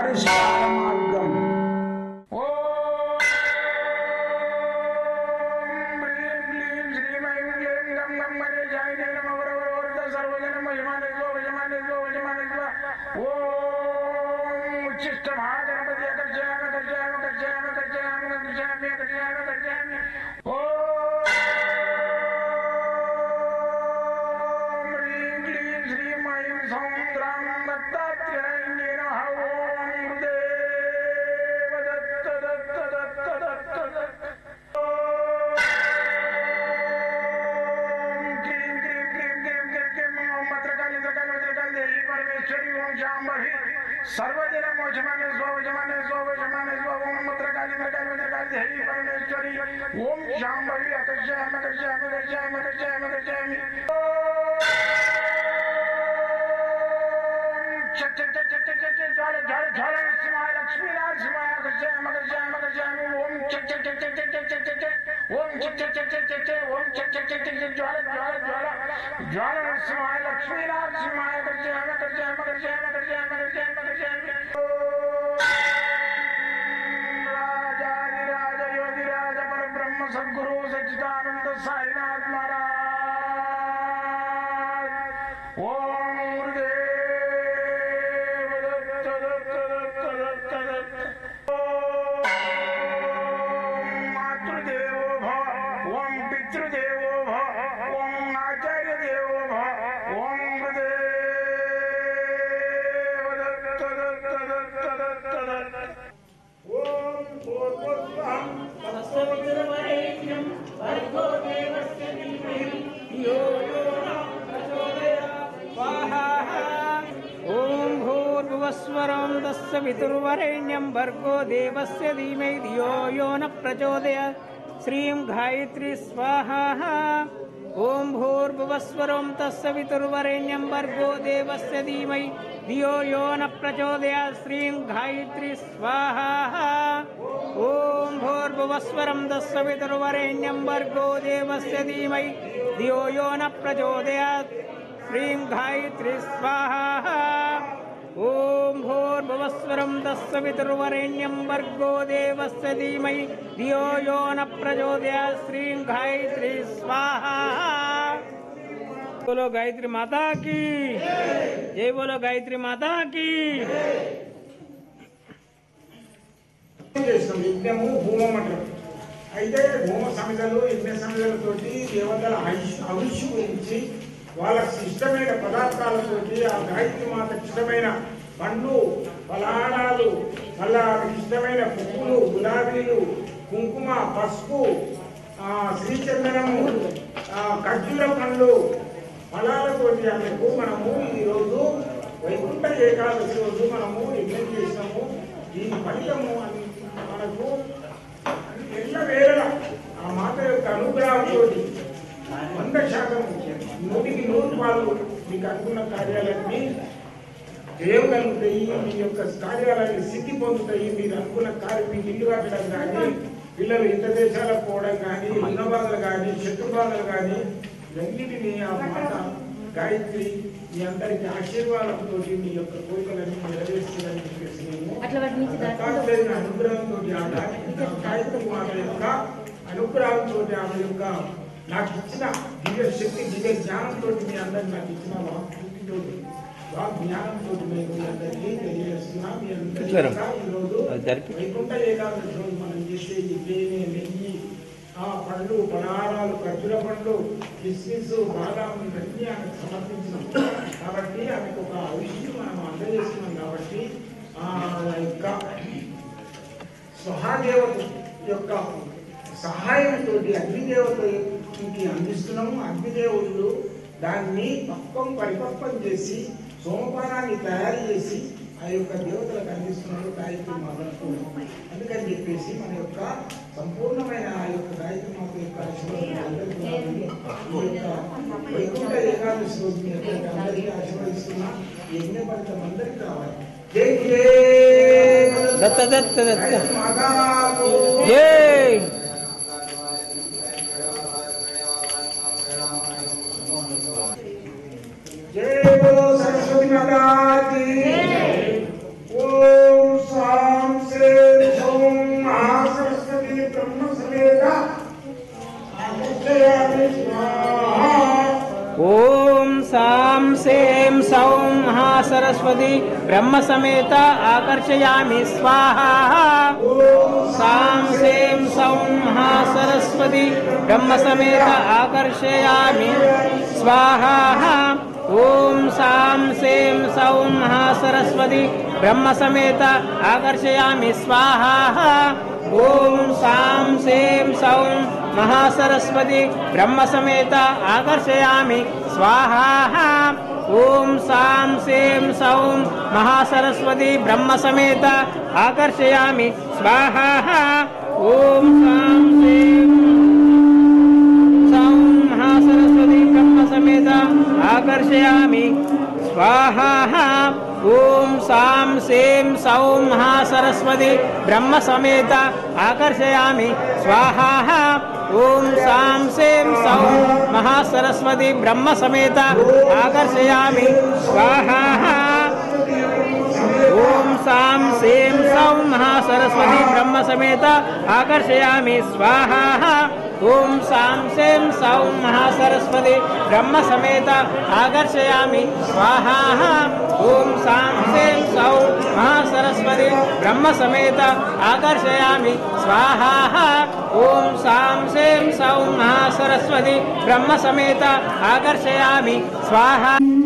పరిష్కార మార్గం. सर्वजन मोचमाने स्वजमाने स्वजमाने स्वम मत्रकाली मत्रकाली मत्रकाली देवी परमेश्वरी ओम शांभवी अकर्षयामि अकर्षयामि अकर्षयामि अकर्षयामि अकर्षयामि चट चट चट चट चट ज्वाल ज्वाल ज्वाल नरसिंहाय लक्ष्मी नरसिंहाय अकर्षयामि अकर्षयामि अकर्षयामि ओम चट चट चट चट चट चट चट ओम चट चट चट चट चट ओम चट चट चट चट ज्वाल ज्वाल ज्वाल ज्वाल नरसिंहाय लक्ष्मी नरसिंहाय अकर्षयामि अकर्षयामि अकर्षयामि अकर्षयामि अकर्षयामि अकर्षयामि राजाधिराज योगिराज परब्रह्म सद्गुरु सच्चिदानंद साईनाथ महाराज ओम गुरुदेव दत्त दत्त दत्त दत्त दत्त ओम मातृदेवो भव ओम पितृदेवो भव ओम आचार्य देवो भव ओम गुरुदेव दत्त दत्त दत्त दत्त दत्त ओम भूर्भुवः तत्सवितुर्वरेण्यं भर्गो देवस्य धीमहि धियो यो न प्रचोदयात् स्वाहा ओम भूर्भुवस्वरं तत्सवितुर्वरेण्यं भर्गो देवस्य धीमहि धियो यो न प्रचोदयात् श्रीं गायत्री स्वाहा ओम भूर्भुवस्वरं तत्सवितुर्वरेण्यं भर्गो देवस्य धीमहि धियो यो न प्रचोदयात् श्रीं गायत्री स्वाहा ओम भूर्भुवस्वरं तत्सवितुर्वरेण्यं भर्गो देवस्य धीमहि धियो यो न प्रचोदयात् श्रीं गायत्री स्वाहा ओम भूर्भुवस्वरं तत्सवितुर्वरेण्यं भर्गो देवस्य धीमहि धियो यो न प्रचोदयात् श्रीं गायत्री स्वाहा। बोलो गायत्री माता की जय, बोलो गायत्री माता की। యజ్ఞము హోమం అంటారు. అయితే హోమ సమిధలు యజ్ఞ సమిధలతోటి దేవతల ఆయుష్ గురించి వాళ్ళకి ఇష్టమైన పదార్థాలతోటి ఆ గాయత్రి మాతకి ఇష్టమైన పండ్లు ఫలాలు మళ్ళా ఆమెకి ఇష్టమైన పువ్వులు గులాబీలు కుంకుమ పసుపు శ్రీచందనము ఖర్జూర పండ్లు ఫలాలతోటి ఆమెకు మనము ఈరోజు వైకుంఠ ఏకాదశి రోజు మనము యజ్ఞం చేసినాము. దీని ఫలితము మనకు ఎల్ల వేళ ఆ మాత యొక్క అనుగ్రహంతో 100% 100% మీకు అనుకున్న కార్యాలన్నీ జయగలుగుతాయి. మీ యొక్క కార్యాలయాన్ని సిద్ధి పొందుతాయి. మీరు అనుకున్న కార్యం మీకు ఇల్లు కట్టడం కానీ, పిల్లలు ఇతర దేశాలకు పోవడం కానీ, రుణబాధలు కానీ, శత్రుబాధలు కానీ ఇవన్నిటినీ ఆ మాత గాయత్రి మీ అందరికి ఆశీర్వాదంతో మీ యొక్క కోరికలన్నీ నెరవేర్చాలని చెప్పేసి అనుగ్రహంతో గాయత్రి మాత యొక్క అనుగ్రహంతో ఆమె యొక్క నాకు ఇచ్చిన దివ్య శక్తి దివ్య జ్ఞానంతో మీ అందరికి నాకు ఇచ్చిన వాక్తో జ్ఞానంతో మేము మీ అందరికీ తెలియజేస్తున్నాం. మీ అందరికీ ఈరోజు వైకుంఠ ఏకాదశి రోజు మనం చేసే ఈ తేనె నెయ్యి పండ్లు పలహారాలు ఖర్జూర పండ్లు కిస్మిస్ బాదాం ఇవన్నీ ఆమెకు సమర్పించినాం. కాబట్టి ఆమెకు ఒక విషయం మనం అందజేస్తున్నాం. కాబట్టి ఆ యొక్క స్వహాదేవత యొక్క సహాయంతో అగ్నిదేవతకి అందిస్తున్నాము. అగ్నిదేవుళ్ళు దాన్ని పరిపక్వం చేసి సోమపానాన్ని తయారు చేసి ఆ యొక్క దేవతలకు అందిస్తున్నారు గాయత్రి మాతకు. అందుకని చెప్పేసి మన యొక్క సంపూర్ణమైన ఆ యొక్క గాయత్రి మాత యొక్క వైకుంఠ ఏకాదశి రోజు మీ అందరికీ ఆశీర్వదిస్తున్నా. యజ్ఞ ఫలితం అందరికీ రావాలి. జై జై దత్త దత్త దత్త మాతాకు జై. जय बोलो सरस्वती माता की। ओम महासरस्वती ब्रह्म समेत आकर्षयामि स्वाहा सां सें सौं महासरस्वती ब्रह्म समेत आकर्षयामि स्वाहा ओम सां सें सौं महासरस्वती ब्रह्म समेत आकर्षयामि स्वाहा ओम सां सें सौं महासरस्वती ब्रह्म समेत आकर्षयामि स्वाहा ओम सां सें सौं महासरस्वती ब्रह्म समेत आकर्षयामि स्वाहा ओम सां सें सौं महासरस्वती ब्रह्म समेत आकर्षयामि स्वाहा ओम सां सें सौं महासरस्वती ब्रह्म समेत आकर्षयामि स्वाहा ओम सां सें सौं महासरस्वती ब्रह्म समेत आकर्षयामि स्वाहा ओम सां सें सौं महासरस्वती ब्रह्म समेत आकर्षयामि स्वाहा ओम सां सें सौं महासरस्वती ब्रह्म समेत आकर्षयामि स्वाहा ओम सां सें सौं महासरस्वती ब्रह्म समेत आकर्षयामि स्वाहा ओम सां सें सौं महासरस्वती ब्रह्म समेत आकर्षयामि स्वाहा।